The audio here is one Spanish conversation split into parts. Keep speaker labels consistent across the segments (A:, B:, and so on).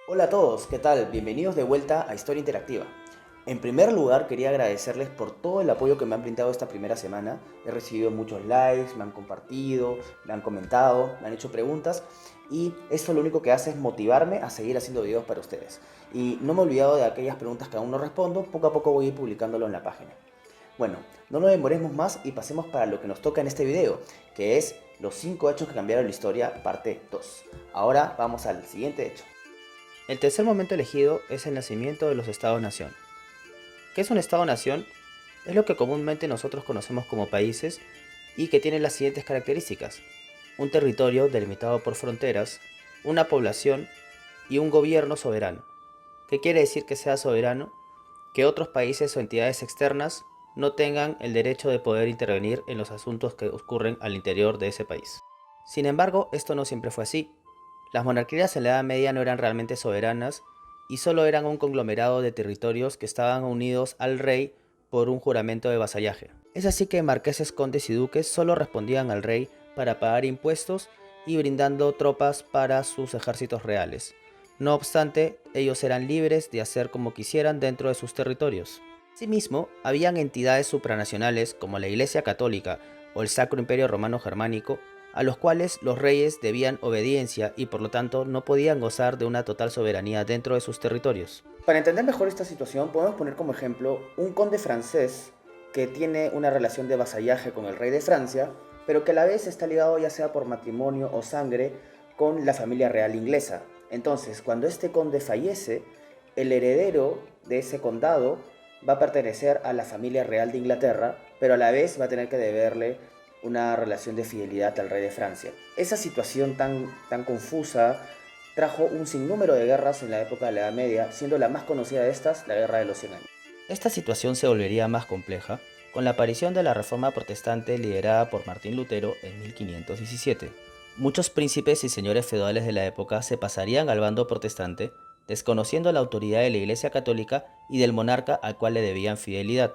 A: Hola a todos, ¿qué tal? Bienvenidos de vuelta a Historia Interactiva. En primer lugar, quería agradecerles por todo el apoyo que me han brindado esta primera semana. He recibido muchos likes, me han compartido, me han comentado, me han hecho preguntas y esto lo único que hace es motivarme a seguir haciendo videos para ustedes. Y no me he olvidado de aquellas preguntas que aún no respondo, poco a poco voy a ir publicándolo en la página. Bueno, no nos demoremos más y pasemos para lo que nos toca en este video, que es los 5 hechos que cambiaron la historia, parte 2. Ahora vamos al siguiente hecho. El tercer momento elegido es el nacimiento de los Estados-nación. ¿Qué es un Estado-nación? Es lo que comúnmente nosotros conocemos como países y que tiene las siguientes características. Un territorio delimitado por fronteras, una población y un gobierno soberano. ¿Qué quiere decir que sea soberano? Que otros países o entidades externas no tengan el derecho de poder intervenir en los asuntos que ocurren al interior de ese país. Sin embargo, esto no siempre fue así. Las monarquías en la Edad Media no eran realmente soberanas y solo eran un conglomerado de territorios que estaban unidos al rey por un juramento de vasallaje. Es así que marqueses, condes y duques solo respondían al rey para pagar impuestos y brindando tropas para sus ejércitos reales. No obstante, ellos eran libres de hacer como quisieran dentro de sus territorios. Asimismo, habían entidades supranacionales como la Iglesia Católica o el Sacro Imperio Romano Germánico, a los cuales los reyes debían obediencia y por lo tanto no podían gozar de una total soberanía dentro de sus territorios. Para entender mejor esta situación, podemos poner como ejemplo un conde francés que tiene una relación de vasallaje con el rey de Francia, pero que a la vez está ligado ya sea por matrimonio o sangre con la familia real inglesa. Entonces, cuando este conde fallece, el heredero de ese condado va a pertenecer a la familia real de Inglaterra, pero a la vez va a tener que deberle una relación de fidelidad al rey de Francia. Esa situación tan confusa trajo un sinnúmero de guerras en la época de la Edad Media, siendo la más conocida de estas la Guerra de los 100 años. Esta situación se volvería más compleja con la aparición de la Reforma Protestante liderada por Martín Lutero en 1517. Muchos príncipes y señores feudales de la época se pasarían al bando protestante, desconociendo la autoridad de la Iglesia Católica y del monarca al cual le debían fidelidad.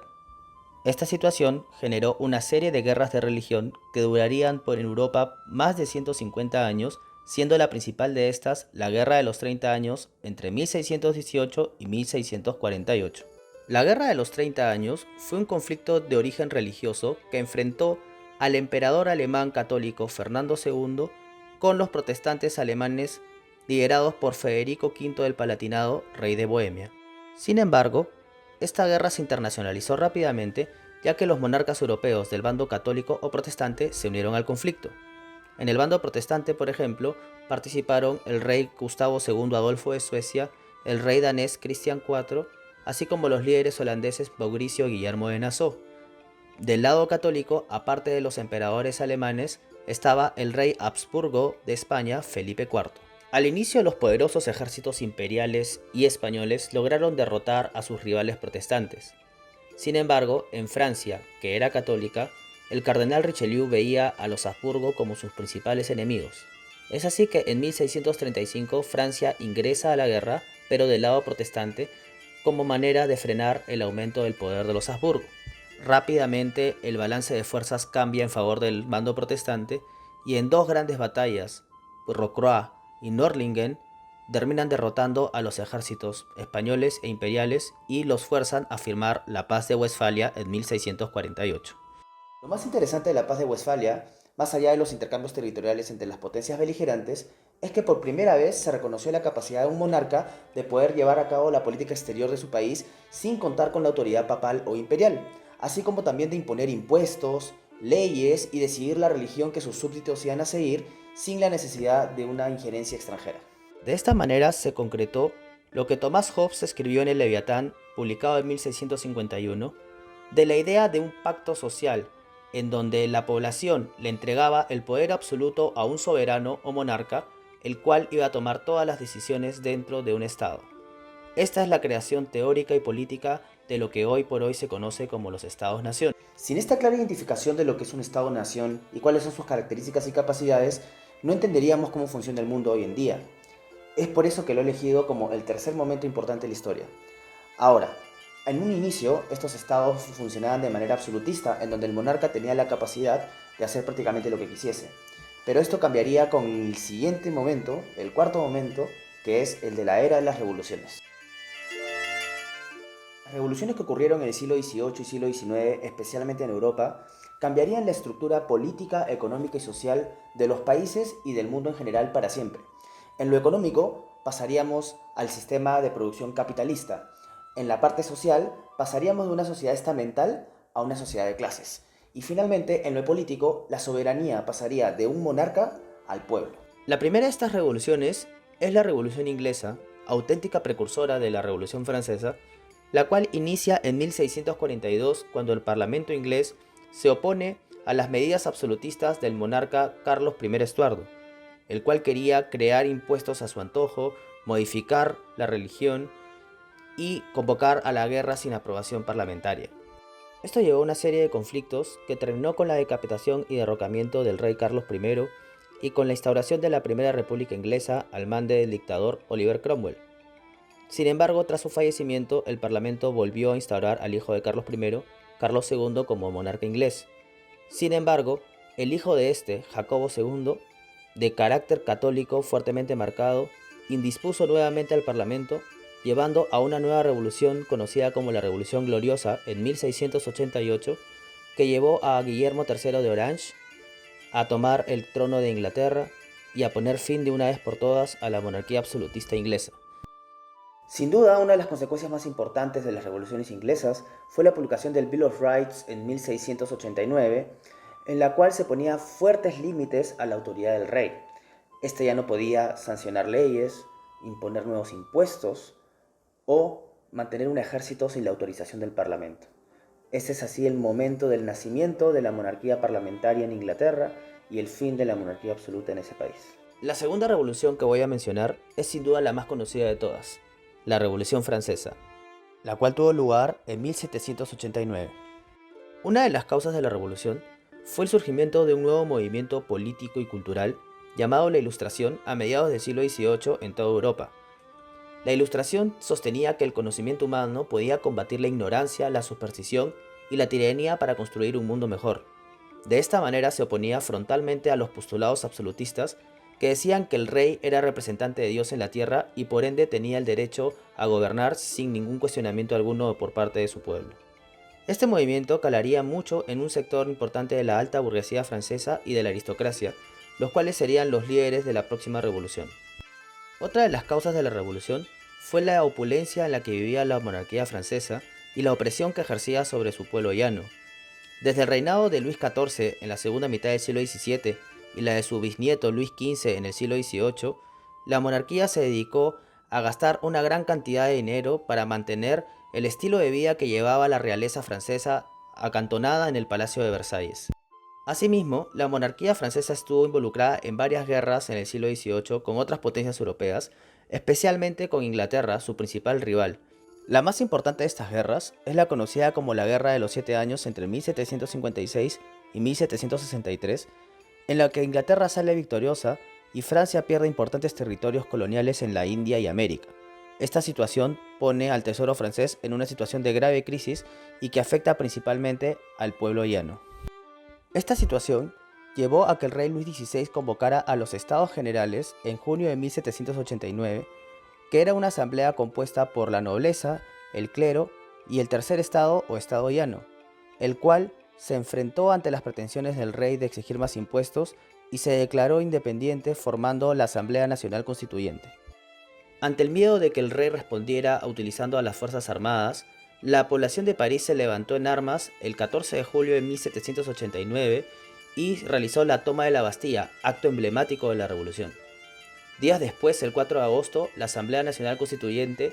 A: Esta situación generó una serie de guerras de religión que durarían por en Europa más de 150 años, siendo la principal de estas la Guerra de los 30 años entre 1618 y 1648. La Guerra de los 30 años fue un conflicto de origen religioso que enfrentó al emperador alemán católico Fernando II con los protestantes alemanes liderados por Federico V del Palatinado, rey de Bohemia. Sin embargo, esta guerra se internacionalizó rápidamente, ya que los monarcas europeos del bando católico o protestante se unieron al conflicto. En el bando protestante, por ejemplo, participaron el rey Gustavo II Adolfo de Suecia, el rey danés Cristian IV, así como los líderes holandeses Mauricio y Guillermo de Nassau. Del lado católico, aparte de los emperadores alemanes, estaba el rey Habsburgo de España, Felipe IV. Al inicio, los poderosos ejércitos imperiales y españoles lograron derrotar a sus rivales protestantes. Sin embargo, en Francia, que era católica, el cardenal Richelieu veía a los Habsburgo como sus principales enemigos. Es así que en 1635 Francia ingresa a la guerra, pero del lado protestante, como manera de frenar el aumento del poder de los Habsburgo. Rápidamente el balance de fuerzas cambia en favor del bando protestante y en dos grandes batallas, Rocroi y Nördlingen, terminan derrotando a los ejércitos españoles e imperiales y los fuerzan a firmar la Paz de Westfalia en 1648. Lo más interesante de la Paz de Westfalia, más allá de los intercambios territoriales entre las potencias beligerantes, es que por primera vez se reconoció la capacidad de un monarca de poder llevar a cabo la política exterior de su país sin contar con la autoridad papal o imperial, así como también de imponer impuestos, leyes y decidir la religión que sus súbditos iban a seguir sin la necesidad de una injerencia extranjera. De esta manera se concretó lo que Thomas Hobbes escribió en el Leviatán, publicado en 1651, de la idea de un pacto social en donde la población le entregaba el poder absoluto a un soberano o monarca, el cual iba a tomar todas las decisiones dentro de un Estado. Esta es la creación teórica y política de lo que hoy por hoy se conoce como los Estados-nación. Sin esta clara identificación de lo que es un Estado-nación y cuáles son sus características y capacidades, no entenderíamos cómo funciona el mundo hoy en día. Es por eso que lo he elegido como el tercer momento importante de la historia. Ahora, en un inicio, estos estados funcionaban de manera absolutista, en donde el monarca tenía la capacidad de hacer prácticamente lo que quisiese. Pero esto cambiaría con el siguiente momento, el cuarto momento, que es el de la era de las revoluciones. Las revoluciones que ocurrieron en el siglo XVIII y siglo XIX, especialmente en Europa, cambiarían la estructura política, económica y social de los países y del mundo en general para siempre. En lo económico, pasaríamos al sistema de producción capitalista. En la parte social, pasaríamos de una sociedad estamental a una sociedad de clases. Y finalmente, en lo político, la soberanía pasaría de un monarca al pueblo. La primera de estas revoluciones es la Revolución Inglesa, auténtica precursora de la Revolución Francesa, la cual inicia en 1642 cuando el Parlamento inglés se opone a las medidas absolutistas del monarca Carlos I Estuardo, el cual quería crear impuestos a su antojo, modificar la religión y convocar a la guerra sin aprobación parlamentaria. Esto llevó a una serie de conflictos que terminó con la decapitación y derrocamiento del rey Carlos I y con la instauración de la Primera República Inglesa al mando del dictador Oliver Cromwell. Sin embargo, tras su fallecimiento, el Parlamento volvió a instaurar al hijo de Carlos I, Carlos II, como monarca inglés. Sin embargo, el hijo de este, Jacobo II, de carácter católico fuertemente marcado, indispuso nuevamente al Parlamento, llevando a una nueva revolución conocida como la Revolución Gloriosa en 1688, que llevó a Guillermo III de Orange a tomar el trono de Inglaterra y a poner fin de una vez por todas a la monarquía absolutista inglesa. Sin duda, una de las consecuencias más importantes de las revoluciones inglesas fue la publicación del Bill of Rights en 1689, en la cual se ponía fuertes límites a la autoridad del rey. Este ya no podía sancionar leyes, imponer nuevos impuestos o mantener un ejército sin la autorización del Parlamento. Este es así el momento del nacimiento de la monarquía parlamentaria en Inglaterra y el fin de la monarquía absoluta en ese país. La segunda revolución que voy a mencionar es sin duda la más conocida de todas, la Revolución Francesa, la cual tuvo lugar en 1789. Una de las causas de la revolución fue el surgimiento de un nuevo movimiento político y cultural llamado la Ilustración a mediados del siglo XVIII en toda Europa. La Ilustración sostenía que el conocimiento humano podía combatir la ignorancia, la superstición y la tiranía para construir un mundo mejor. De esta manera se oponía frontalmente a los postulados absolutistas que decían que el rey era representante de Dios en la tierra y por ende tenía el derecho a gobernar sin ningún cuestionamiento alguno por parte de su pueblo. Este movimiento calaría mucho en un sector importante de la alta burguesía francesa y de la aristocracia, los cuales serían los líderes de la próxima revolución. Otra de las causas de la revolución fue la opulencia en la que vivía la monarquía francesa y la opresión que ejercía sobre su pueblo llano. Desde el reinado de Luis XIV en la segunda mitad del siglo XVII y la de su bisnieto Luis XV en el siglo XVIII, la monarquía se dedicó a gastar una gran cantidad de dinero para mantener el estilo de vida que llevaba la realeza francesa acantonada en el Palacio de Versalles. Asimismo, la monarquía francesa estuvo involucrada en varias guerras en el siglo XVIII con otras potencias europeas, especialmente con Inglaterra, su principal rival. La más importante de estas guerras es la conocida como la Guerra de los 7 años entre 1756 y 1763, en la que Inglaterra sale victoriosa y Francia pierde importantes territorios coloniales en la India y América. Esta situación pone al tesoro francés en una situación de grave crisis y que afecta principalmente al pueblo llano. Esta situación llevó a que el rey Luis XVI convocara a los Estados Generales en junio de 1789, que era una asamblea compuesta por la nobleza, el clero y el tercer estado o estado llano, el cual se enfrentó ante las pretensiones del rey de exigir más impuestos y se declaró independiente formando la Asamblea Nacional Constituyente. Ante el miedo de que el rey respondiera utilizando a las fuerzas armadas, la población de París se levantó en armas el 14 de julio de 1789 y realizó la toma de la Bastilla, acto emblemático de la revolución. Días después, el 4 de agosto, la Asamblea Nacional Constituyente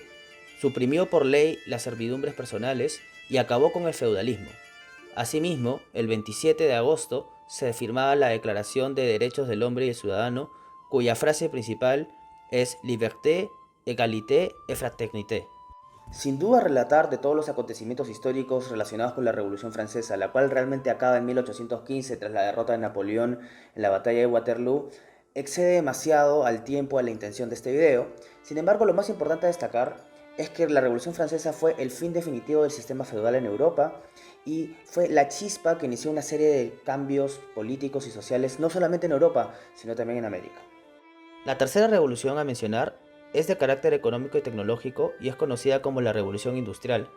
A: suprimió por ley las servidumbres personales y acabó con el feudalismo. Asimismo, el 27 de agosto se firmaba la Declaración de Derechos del Hombre y el Ciudadano, cuya frase principal es Liberté, Égalité et Fraternité. Sin duda, relatar de todos los acontecimientos históricos relacionados con la Revolución Francesa, la cual realmente acaba en 1815 tras la derrota de Napoleón en la batalla de Waterloo, excede demasiado al tiempo, a la intención de este video. Sin embargo, lo más importante a destacar es que la Revolución Francesa fue el fin definitivo del sistema feudal en Europa y fue la chispa que inició una serie de cambios políticos y sociales, no solamente en Europa, sino también en América. La tercera revolución a mencionar es de carácter económico y tecnológico y es conocida como la Revolución Industrial,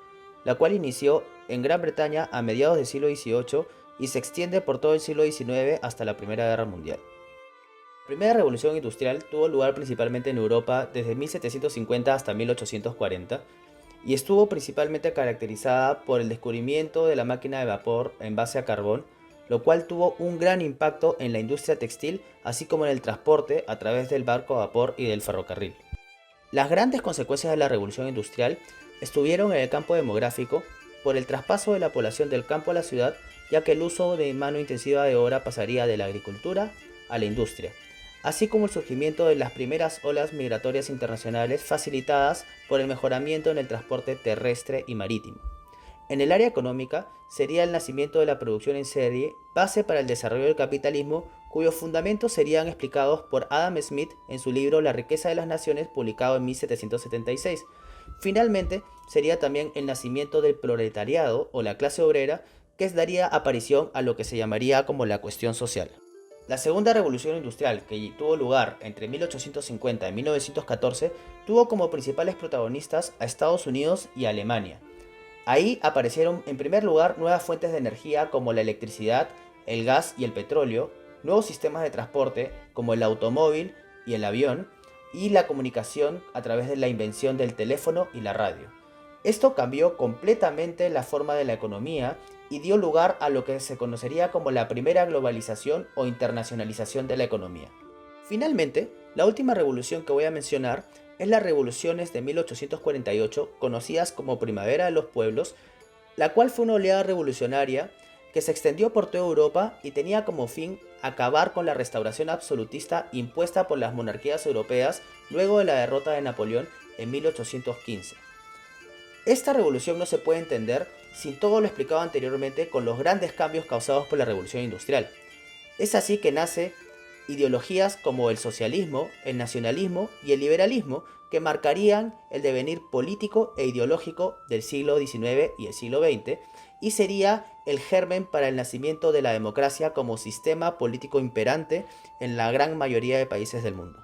A: la cual inició en Gran Bretaña a mediados del siglo XVIII y se extiende por todo el siglo XIX hasta la Primera Guerra Mundial. La primera revolución industrial tuvo lugar principalmente en Europa desde 1750 hasta 1840 y estuvo principalmente caracterizada por el descubrimiento de la máquina de vapor en base a carbón, lo cual tuvo un gran impacto en la industria textil, así como en el transporte a través del barco a vapor y del ferrocarril. Las grandes consecuencias de la revolución industrial estuvieron en el campo demográfico por el traspaso de la población del campo a la ciudad, ya que el uso de mano intensiva de obra pasaría de la agricultura a la industria, así como el surgimiento de las primeras olas migratorias internacionales facilitadas por el mejoramiento en el transporte terrestre y marítimo. En el área económica sería el nacimiento de la producción en serie, base para el desarrollo del capitalismo, cuyos fundamentos serían explicados por Adam Smith en su libro La riqueza de las naciones, publicado en 1776. Finalmente, sería también el nacimiento del proletariado o la clase obrera, que daría aparición a lo que se llamaría como la cuestión social. La segunda revolución industrial, que tuvo lugar entre 1850 y 1914, tuvo como principales protagonistas a Estados Unidos y a Alemania. Ahí aparecieron en primer lugar nuevas fuentes de energía como la electricidad, el gas y el petróleo, nuevos sistemas de transporte como el automóvil y el avión, y la comunicación a través de la invención del teléfono y la radio. Esto cambió completamente la forma de la economía y dio lugar a lo que se conocería como la primera globalización o internacionalización de la economía. Finalmente, la última revolución que voy a mencionar es las revoluciones de 1848, conocidas como Primavera de los Pueblos, la cual fue una oleada revolucionaria que se extendió por toda Europa y tenía como fin acabar con la restauración absolutista impuesta por las monarquías europeas luego de la derrota de Napoleón en 1815. Esta revolución no se puede entender sin todo lo explicado anteriormente con los grandes cambios causados por la revolución industrial. Es así que nace ideologías como el socialismo, el nacionalismo y el liberalismo que marcarían el devenir político e ideológico del siglo XIX y el siglo XX y sería el germen para el nacimiento de la democracia como sistema político imperante en la gran mayoría de países del mundo.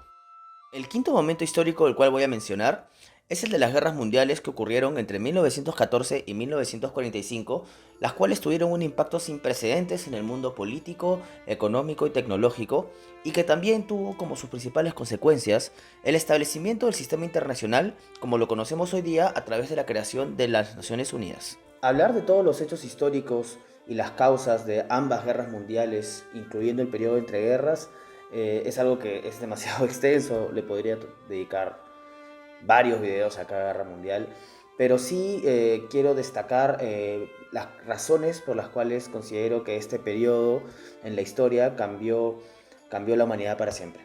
A: El quinto momento histórico del cual voy a mencionar es el de las guerras mundiales que ocurrieron entre 1914 y 1945, las cuales tuvieron un impacto sin precedentes en el mundo político, económico y tecnológico, y que también tuvo como sus principales consecuencias el establecimiento del sistema internacional como lo conocemos hoy día a través de la creación de las Naciones Unidas. Hablar de todos los hechos históricos y las causas de ambas guerras mundiales, incluyendo el periodo entre guerras, es algo que es demasiado extenso, le podría dedicar varios videos a cada guerra mundial, pero sí quiero destacar las razones por las cuales considero que este periodo en la historia cambió la humanidad para siempre.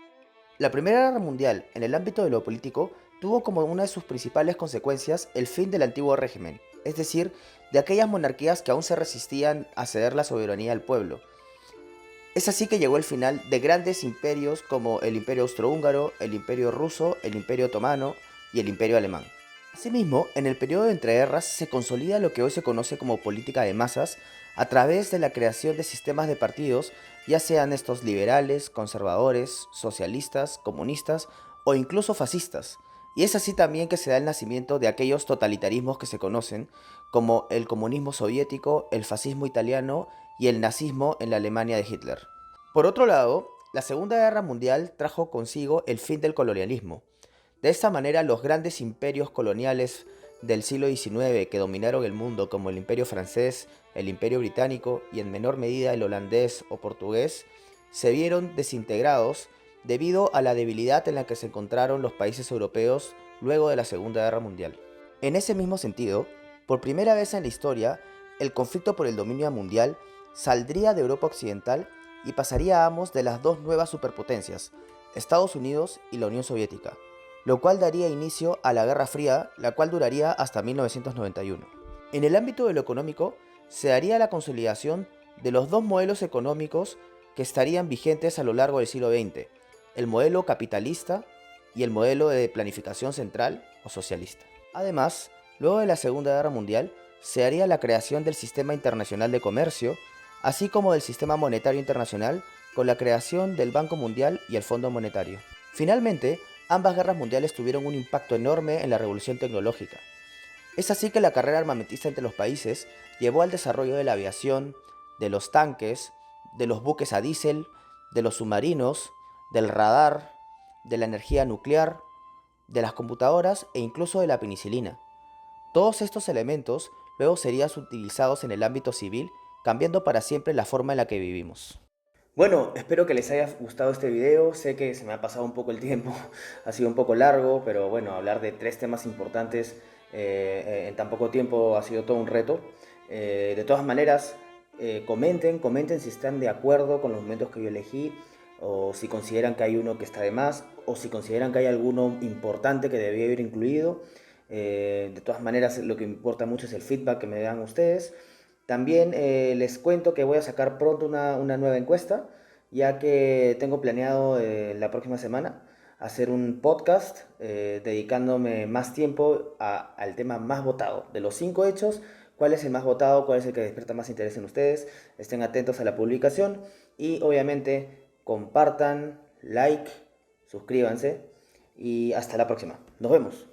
A: La Primera Guerra Mundial, en el ámbito de lo político, tuvo como una de sus principales consecuencias el fin del antiguo régimen, es decir, de aquellas monarquías que aún se resistían a ceder la soberanía al pueblo. Es así que llegó el final de grandes imperios como el Imperio Austrohúngaro, el Imperio Ruso, el Imperio Otomano y el Imperio Alemán. Asimismo, en el periodo de entreguerras se consolida lo que hoy se conoce como política de masas a través de la creación de sistemas de partidos, ya sean estos liberales, conservadores, socialistas, comunistas o incluso fascistas. Y es así también que se da el nacimiento de aquellos totalitarismos que se conocen como el comunismo soviético, el fascismo italiano y el nazismo en la Alemania de Hitler. Por otro lado, la Segunda Guerra Mundial trajo consigo el fin del colonialismo. De esta manera, los grandes imperios coloniales del siglo XIX que dominaron el mundo, como el Imperio francés, el Imperio británico y en menor medida el holandés o portugués, se vieron desintegrados debido a la debilidad en la que se encontraron los países europeos luego de la Segunda Guerra Mundial. En ese mismo sentido, por primera vez en la historia, el conflicto por el dominio mundial saldría de Europa Occidental y pasaría a ambos de las dos nuevas superpotencias, Estados Unidos y la Unión Soviética, lo cual daría inicio a la Guerra Fría, la cual duraría hasta 1991. En el ámbito de lo económico, se daría la consolidación de los dos modelos económicos que estarían vigentes a lo largo del siglo XX, el modelo capitalista y el modelo de planificación central o socialista. Además, luego de la Segunda Guerra Mundial, se haría la creación del Sistema Internacional de Comercio, así como del Sistema Monetario Internacional, con la creación del Banco Mundial y el Fondo Monetario. Finalmente, ambas guerras mundiales tuvieron un impacto enorme en la revolución tecnológica. Es así que la carrera armamentista entre los países llevó al desarrollo de la aviación, de los tanques, de los buques a diésel, de los submarinos, del radar, de la energía nuclear, de las computadoras e incluso de la penicilina. Todos estos elementos luego serían utilizados en el ámbito civil, cambiando para siempre la forma en la que vivimos. Bueno, espero que les haya gustado este video. Sé que se me ha pasado un poco el tiempo, ha sido un poco largo, pero bueno, hablar de tres temas importantes en tan poco tiempo ha sido todo un reto. De todas maneras, comenten si están de acuerdo con los momentos que yo elegí, o si consideran que hay uno que está de más, o si consideran que hay alguno importante que debía haber incluido. De todas maneras, lo que importa mucho es el feedback que me dan ustedes. También les cuento que voy a sacar pronto una nueva encuesta, ya que tengo planeado la próxima semana hacer un podcast dedicándome más tiempo al tema más votado. De los 5 hechos, ¿cuál es el más votado? ¿Cuál es el que despierta más interés en ustedes? Estén atentos a la publicación y obviamente compartan, like, suscríbanse y hasta la próxima. Nos vemos.